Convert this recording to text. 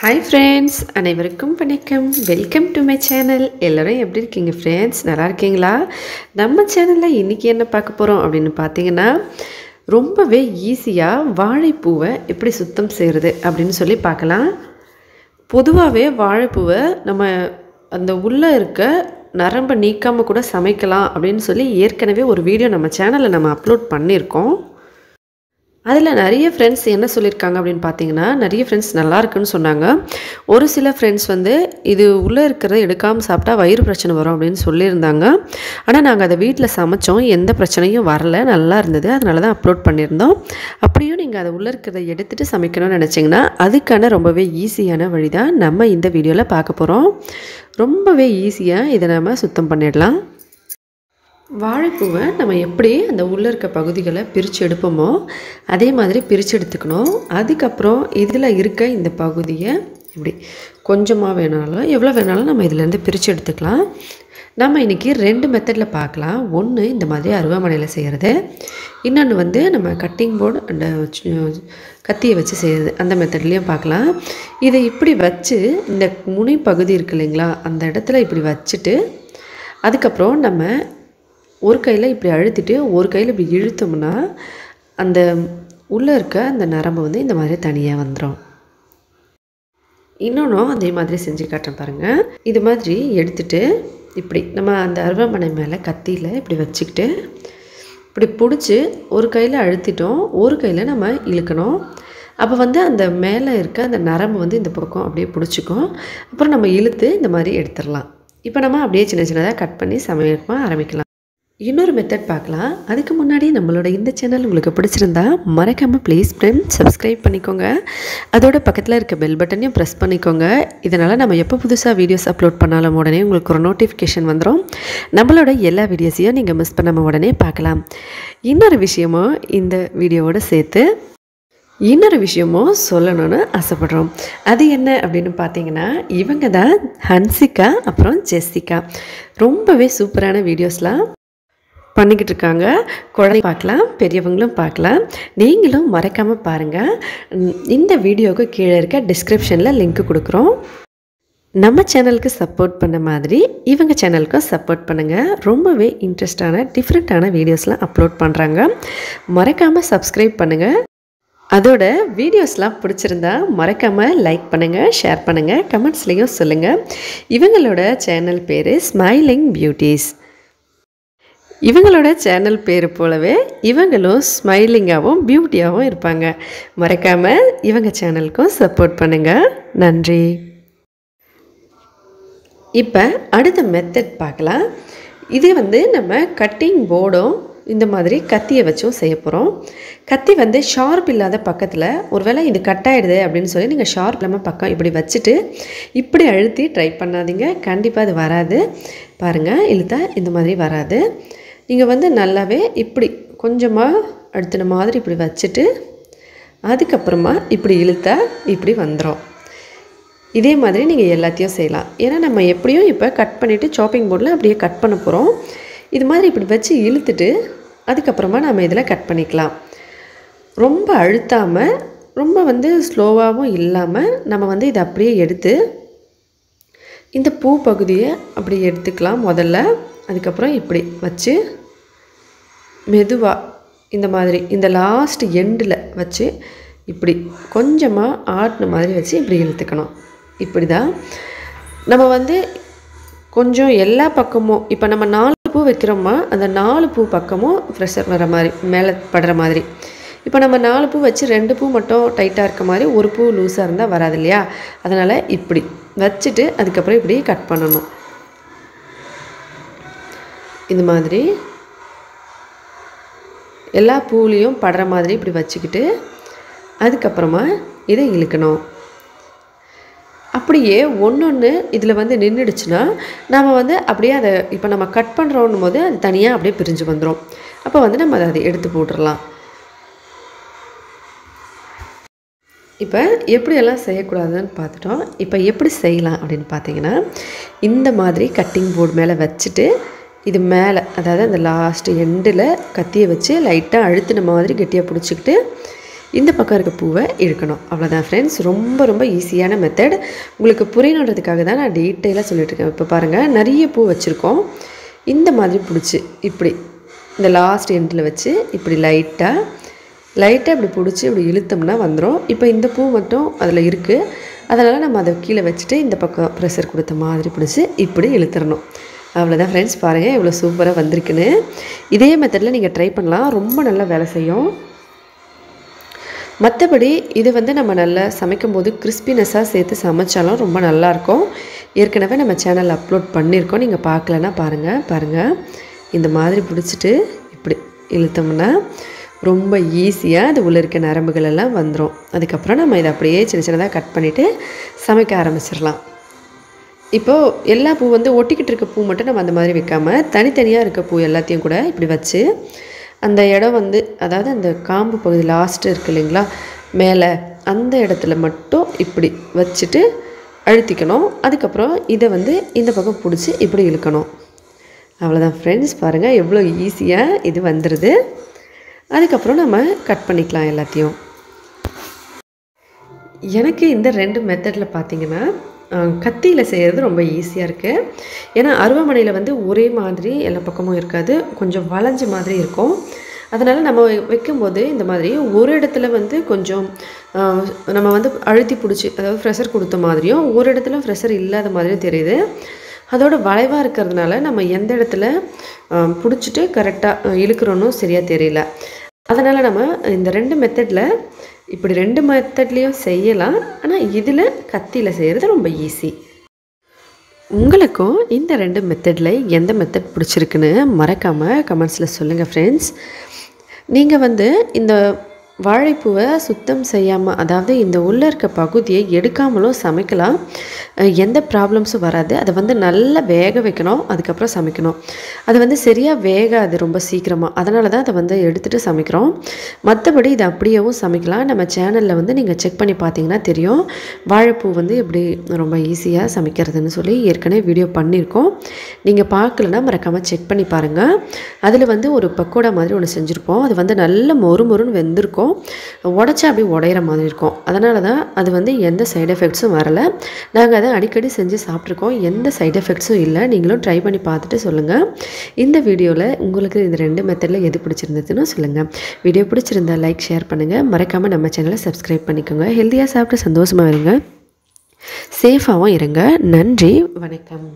Hi friends, அனைவருக்கும் வணக்கம். Welcome to my channel. எல்லாரும் எப்படி இருக்கீங்க friends? நல்லா இருக்கீங்களா? நம்ம சேனல்ல இன்னைக்கு என்ன பார்க்க போறோம் அப்படினு பாத்தீங்கன்னா ரொம்பவே ஈஸியா வாழைப்பூவை எப்படி சுத்தம் செய்யறது அப்படினு சொல்லி பார்க்கலாம். பொதுவாவே வாழைப்பூவை நம்ம அந்த உள்ள இருக்க நரம்ப நீக்காம கூட சமைக்கலாம் அப்படினு சொல்லி ஏற்கனவே ஒரு வீடியோ நம்ம சேனல்ல நம்ம அப்லோட் பண்ணிருக்கோம். அதில் நிறைய ஃப்ரெண்ட்ஸ் என்ன சொல்லியிருக்காங்க அப்படின்னு பார்த்தீங்கன்னா நிறைய ஃப்ரெண்ட்ஸ் நல்லா இருக்குன்னு சொன்னாங்க. ஒரு சில ஃப்ரெண்ட்ஸ் வந்து இது உள்ளே இருக்கிறத எடுக்காமல் சாப்பிட்டா வயிறு பிரச்சனை வரும் அப்படின்னு சொல்லியிருந்தாங்க. ஆனால் நாங்கள் அதை வீட்டில் சமைச்சோம், எந்த பிரச்சனையும் வரல, நல்லா இருந்தது. அதனால தான் அப்லோட் பண்ணியிருந்தோம். அப்படியும் நீங்கள் அதை உள்ளே இருக்கிறத எடுத்துகிட்டு சமைக்கணும்னு நினச்சிங்கன்னா அதுக்கான ரொம்பவே ஈஸியான வழி தான் நம்ம இந்த வீடியோவில் பார்க்க போகிறோம். ரொம்பவே ஈஸியாக இதை நம்ம சுத்தம் பண்ணிடலாம். வாழைப்பூவை நம்ம எப்படி அந்த உள்ளே இருக்க பகுதிகளை பிரித்து எடுப்போமோ அதே மாதிரி பிரித்து எடுத்துக்கணும். அதுக்கப்புறம் இதில் இருக்க இந்த பகுதியை இப்படி கொஞ்சமாக வேணாலும் எவ்வளோ வேணாலும் நம்ம இதிலேருந்து பிரித்து எடுத்துக்கலாம். நம்ம இன்றைக்கி 2 மெத்தடில் பார்க்கலாம். ஒன்று இந்த மாதிரி அருவாமனையில் செய்கிறது, இன்னொன்று வந்து நம்ம கட்டிங் போர்டு அந்த கத்தியை வச்சு செய்கிறது, அந்த மெத்தட்லேயும் பார்க்கலாம். இதை இப்படி வச்சு இந்த முனை பகுதி இருக்குது இல்லைங்களா, அந்த இடத்துல இப்படி வச்சுட்டு அதுக்கப்புறம் நம்ம ஒரு கையில் இப்படி அழுத்திட்டு ஒரு கையில் இப்படி இழுத்தோம்னா அந்த உள்ளே இருக்க அந்த நரம்பு வந்து இந்த மாதிரி தனியாக வந்துடும். இன்னொன்றும் அதே மாதிரி செஞ்சு காட்டுறேன் பாருங்கள். இது மாதிரி எடுத்துட்டு இப்படி நம்ம அந்த அருவாமனை மேலே கத்தியில் இப்படி வச்சுக்கிட்டு இப்படி பிடிச்சி ஒரு கையில் அழுத்திட்டோம், ஒரு கையில் நம்ம இழுக்கணும். அப்போ வந்து அந்த மேலே இருக்க அந்த நரம்பு வந்து இந்த பக்கம் அப்படியே பிடிச்சிக்கும். அப்புறம் நம்ம இழுத்து இந்த மாதிரி எடுத்துடலாம். இப்போ நம்ம அப்படியே சின்ன சின்னதாக கட் பண்ணி சமையல் ஆரம்பிக்கலாம். இன்னொரு மெத்தட் பார்க்கலாம். அதுக்கு முன்னாடி நம்மளோட இந்த சேனல் உங்களுக்கு பிடிச்சிருந்தா மறக்காமல் ப்ளீஸ் ஃப்ரெண்ட்ஸ் சப்ஸ்கிரைப் பண்ணிக்கோங்க. அதோட பக்கத்தில் இருக்க பெல் பட்டனையும் ப்ரெஸ் பண்ணிக்கோங்க. இதனால் நம்ம எப்போ புதுசாக வீடியோஸ் அப்லோட் பண்ணாலும் உடனே உங்களுக்கு ஒரு நோட்டிஃபிகேஷன் வந்துடும். நம்மளோட எல்லா வீடியோஸையும் நீங்கள் மிஸ் பண்ணாமல் உடனே பார்க்கலாம். இன்னொரு விஷயமும் இந்த வீடியோவோடு சேர்த்து இன்னொரு விஷயமும் சொல்லணும்னு ஆசைப்படுறோம். அது என்ன அப்படின்னு பார்த்தீங்கன்னா இவங்க தான் ஹன்சிகா அப்புறம் ஜெசிகா. ரொம்பவே சூப்பரான வீடியோஸ்லாம் பண்ணிக்கிட்டு இருக்காங்க. குழந்தை பார்க்கலாம், பெரியவங்களும் பார்க்கலாம். நீங்களும் மறக்காமல் பாருங்கள். இந்த வீடியோவுக்கு கீழே இருக்க டிஸ்கிரிப்ஷனில் லிங்க் கொடுக்குறோம். நம்ம சேனலுக்கு சப்போர்ட் பண்ண மாதிரி இவங்க சேனலுக்கும் சப்போர்ட் பண்ணுங்கள். ரொம்பவே இன்ட்ரெஸ்டான டிஃப்ரெண்ட்டான வீடியோஸ்லாம் அப்லோட் பண்ணுறாங்க. மறக்காமல் சப்ஸ்கிரைப் பண்ணுங்கள். அதோட வீடியோஸ்லாம் பிடிச்சிருந்தா மறக்காமல் லைக் பண்ணுங்கள், ஷேர் பண்ணுங்கள், கமெண்ட்ஸ்லேயும் சொல்லுங்கள். இவங்களோட சேனல் பேர் ஸ்மைலிங் பியூட்டிஸ். இவங்களோட சேனல் பேர் போலவே இவங்களும் ஸ்மைலிங்காகவும் பியூட்டியாகவும் இருப்பாங்க. மறக்காமல் இவங்க சேனலுக்கும் சப்போர்ட் பண்ணுங்கள். நன்றி. இப்போ அடுத்த மெத்தட் பார்க்கலாம். இது வந்து நம்ம கட்டிங் போர்டும் இந்த மாதிரி கத்தியை வச்சும் செய்ய போகிறோம். கத்தி வந்து ஷார்ப் இல்லாத பக்கத்தில் ஒருவேளை இது கட் ஆகிடுது அப்படின்னு சொல்லி நீங்கள் ஷார்ப் இல்லாமல் பக்கம் இப்படி வச்சுட்டு இப்படி அழுத்தி ட்ரை பண்ணாதீங்க, கண்டிப்பாக அது வராது. பாருங்கள், இழுத்தா இந்த மாதிரி வராது. நீங்கள் வந்து நல்லாவே இப்படி கொஞ்சமாக அழுத்தின மாதிரி இப்படி வச்சுட்டு அதுக்கப்புறமா இப்படி இழுத்தா இப்படி வந்துடும். இதே மாதிரி நீங்கள் எல்லாத்தையும் செய்யலாம். ஏன்னா நம்ம எப்படியும் இப்போ கட் பண்ணிவிட்டு சாப்பிங் போர்டில் அப்படியே கட் பண்ண போகிறோம். இது மாதிரி இப்படி வச்சு இழுத்துட்டு அதுக்கப்புறமா நம்ம இதில் கட் பண்ணிக்கலாம். ரொம்ப அழுத்தாமல் ரொம்ப வந்து ஸ்லோவாகவும் இல்லாமல் நம்ம வந்து இதை அப்படியே எடுத்து இந்த பூ பகுதியை அப்படி எடுத்துக்கலாம் முதல்ல. அதுக்கப்புறம் இப்படி வச்சு மெதுவாக இந்த மாதிரி இந்த லாஸ்ட் எண்டில் வச்சு இப்படி கொஞ்சமாக ஆட்டின மாதிரி வச்சு இப்படி இழுத்துக்கணும். இப்படி தான் நம்ம வந்து கொஞ்சம் எல்லா பக்கமும் இப்போ நம்ம 4 பூ வைக்கிறோமா அந்த 4 பூ பக்கமும் ப்ரெஷர் வர மாதிரி மேலே படுற மாதிரி. இப்போ நம்ம 4 பூ வச்சு 2 பூ மட்டும் டைட்டாக இருக்க மாதிரி ஒரு பூ லூஸாக இருந்தால் வராது இல்லையா? அதனால் இப்படி வச்சுட்டு அதுக்கப்புறம் இப்படி கட் பண்ணணும். இந்த மாதிரி எல்லா பூலையும் படுற மாதிரி இப்படி வச்சுக்கிட்டு அதுக்கப்புறமா இதை இழுக்கணும். அப்படியே ஒன்று இதில் வந்து நின்றுடுச்சுன்னா நம்ம வந்து அப்படியே அதை இப்போ நம்ம கட் பண்ணுறோன்னும் போது அது தனியாக அப்படியே பிரிஞ்சு வந்துடும். அப்போ வந்து நம்ம அதை எடுத்து போட்டுடலாம். இப்போ எப்படியெல்லாம் செய்யக்கூடாதுன்னு பார்த்துட்டோம். இப்போ எப்படி செய்யலாம் அப்படின்னு பார்த்தீங்கன்னா இந்த மாதிரி கட்டிங் போர்டு மேலே வச்சுட்டு இது மேலே அதாவது அந்த லாஸ்ட் எண்டில் கத்தியை வச்சு லைட்டாக அழுத்தின மாதிரி கெட்டியாக பிடிச்சிக்கிட்டு இந்த பக்கம் இருக்க பூவை இழுக்கணும். அவ்வளோதான் ஃப்ரெண்ட்ஸ். ரொம்ப ரொம்ப ஈஸியான மெத்தட். உங்களுக்கு புரியணுன்றதுக்காக தான் நான் டீட்டெயிலாக சொல்லிட்டுருக்கேன். இப்போ பாருங்கள், நிறைய பூ வச்சுருக்கோம். இந்த மாதிரி பிடிச்சி இப்படி இந்த லாஸ்ட் எண்டில் வச்சு இப்படி லைட்டாக இப்படி பிடிச்சி இப்படி இழுத்தோம்னா வந்துடும். இப்போ இந்த பூ மட்டும் அதில் இருக்குது, அதனால் நம்ம அதை கீழே வச்சுட்டு இந்த பக்கம் ப்ரெஷர் கொடுத்த மாதிரி பிடிச்சி இப்படி இழுத்துடணும். அவ்வளோதான் ஃப்ரெண்ட்ஸ். பாருங்கள் எவ்வளோ சூப்பராக வந்திருக்குன்னு. இதே மெத்தடில் நீங்கள் ட்ரை பண்ணலாம். ரொம்ப நல்லா வேலை செய்யும். மற்றபடி இது வந்து நம்ம நல்லா சமைக்கும்போது கிறிஸ்பினஸாக சேர்த்து சமைச்சாலும் ரொம்ப நல்லாயிருக்கும். ஏற்கனவே நம்ம சேனலில் அப்லோட் பண்ணியிருக்கோம். நீங்கள் பார்க்கலன்னா பாருங்கள். இந்த மாதிரி பிடிச்சிட்டு இப்படி இழுத்தோம்னா ரொம்ப ஈஸியாக அது உள்ளே இருக்க நரம்புகள் எல்லாம் வந்துடும். அதுக்கப்புறம் நம்ம இதை அப்படியே சின்ன சின்னதாக கட் பண்ணிவிட்டு சமைக்க ஆரம்பிச்சிடலாம். இப்போது எல்லா பூ வந்து ஒட்டிக்கிட்டு இருக்க பூ மட்டும் நம்ம அந்த மாதிரி வைக்காமல் தனித்தனியாக இருக்க பூ எல்லாத்தையும் கூட இப்படி வச்சு அந்த இடம் வந்து, அதாவது அந்த காம்பு பகுதி லாஸ்ட்டு இருக்குது இல்லைங்களா, மேலே அந்த இடத்துல மட்டும் இப்படி வச்சுட்டு அழுத்திக்கணும். அதுக்கப்புறம் இதை வந்து இந்த பக்கம் பிடிச்சி இப்படி இழுக்கணும். அவ்வளோதான் ஃப்ரெண்ட்ஸ். பாருங்கள் எவ்வளோ ஈஸியாக இது வந்துடுது. அதுக்கப்புறம் நம்ம கட் பண்ணிக்கலாம் எல்லாத்தையும். எனக்கு இந்த 2 மெத்தடில் பார்த்திங்கன்னா கத்தியில் செய்கிறது ரொம்ப ஈஸியாக இருக்குது. ஏன்னா அருவாமனையில் வந்து ஒரே மாதிரி எல்லா பக்கமும் இருக்காது, கொஞ்சம் வளைஞ்ச மாதிரி இருக்கும். அதனால் நம்ம வைக்கும்போது இந்த மாதிரி ஒரு இடத்துல வந்து கொஞ்சம் நம்ம வந்து அழுத்தி பிடிச்சி, அதாவது ப்ரெஷர் கொடுத்த மாதிரியும் ஒரு இடத்துல ப்ரெஷர் இல்லாத மாதிரியும் தெரியுது. அதோட வளைவாக இருக்கிறதுனால நம்ம எந்த இடத்துல பிடிச்சிட்டு கரெக்டாக இழுக்கிறோன்னு சரியாக தெரியல. அதனால் நம்ம இந்த 2 மெத்தடில் இப்படி 2 மெத்தட்லேயும் செய்யலாம். ஆனால் இதில் கத்தியில் செய்கிறது ரொம்ப ஈஸி. உங்களுக்கும் இந்த 2 மெத்தடில் எந்த மெத்தட் பிடிச்சிருக்குன்னு மறக்காமல் கமெண்ட்ஸில் சொல்லுங்கள் ஃப்ரெண்ட்ஸ். நீங்கள் வந்து இந்த வாழைப்பூவை சுத்தம் செய்யாமல், அதாவது இந்த உள்ளே இருக்க பகுதியை எடுக்காமலும் சமைக்கலாம். எந்த ப்ராப்ளம்ஸும் வராது. அதை வந்து நல்லா வேக வைக்கணும், அதுக்கப்புறம் சமைக்கணும். அது வந்து சரியாக வேகாது ரொம்ப சீக்கிரமாக, அதனால தான் அதை வந்து எடுத்துகிட்டு சமைக்கிறோம். மற்றபடி இதை அப்படியேவும் சமைக்கலாம். நம்ம சேனலில் வந்து நீங்கள் செக் பண்ணி பார்த்தீங்கன்னா தெரியும், வாழைப்பூ வந்து எப்படி ரொம்ப ஈஸியாக சமைக்கிறதுன்னு சொல்லி ஏற்கனவே வீடியோ பண்ணியிருக்கோம். நீங்கள் பார்க்கலன்னா மறக்காமல் செக் பண்ணி பாருங்கள். அதில் வந்து ஒரு பக்கோடா மாதிரி ஒன்று செஞ்சுருப்போம். அது வந்து நல்ல மொறுன்னு வெந்திருக்கும். உடச்சா அப்படி உடையிற மாதிரி இருக்கும். அதனால தான் அது வந்து எந்த சைடு எஃபெக்ட்ஸும் வரலை. நாங்கள் அதை அடிக்கடி செஞ்சு சாப்பிட்ருக்கோம். எந்த சைடு எஃபெக்ட்ஸும் இல்லை. நீங்களும் ட்ரை பண்ணி பார்த்துட்டு சொல்லுங்கள். இந்த வீடியோவில் உங்களுக்கு இந்த 2 மெத்தடில் எது பிடிச்சிருந்ததுன்னு சொல்லுங்கள். வீடியோ பிடிச்சிருந்தா லைக், ஷேர் பண்ணுங்கள். மறக்காமல் நம்ம சேனலை சப்ஸ்கிரைப் பண்ணிக்கோங்க. ஹெல்த்தியாக சாப்பிட்டு சந்தோஷமாக இருங்க, சேஃபாகவும் இருங்க. நன்றி, வணக்கம்.